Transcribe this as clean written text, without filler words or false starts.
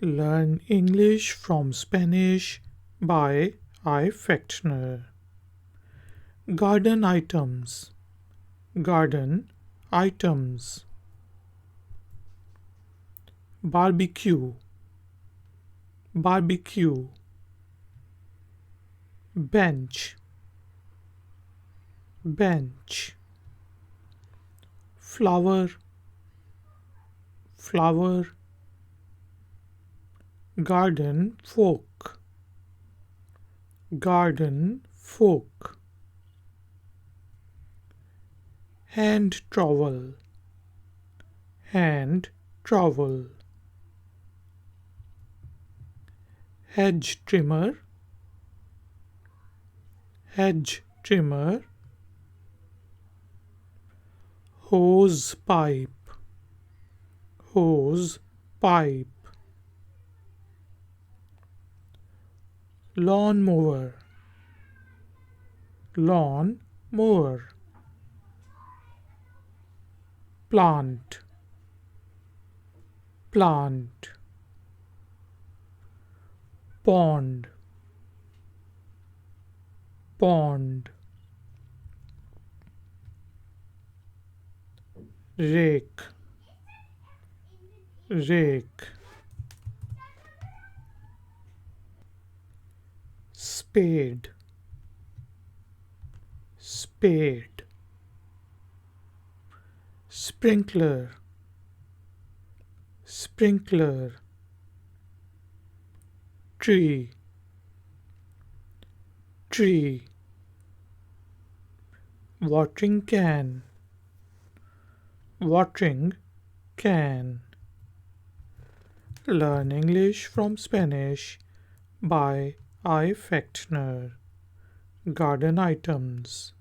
Learn English from Spanish by I. Fechtner. Garden items. Garden items. Barbecue. Barbecue. Bench. Bench. Flower. Flower. Garden fork. Garden fork. Hand trowel. Hand trowel. Hedge trimmer. Hedge trimmer. Hose pipe. Hose pipe. Lawn mower. Lawn mower. Plant. Plant. Pond. Pond. Rake. Rake. Spade. Spade. Sprinkler. Sprinkler. Tree. Tree. Watering can. Watering can. Learn English from Spanish by I. Fechtner. Garden items.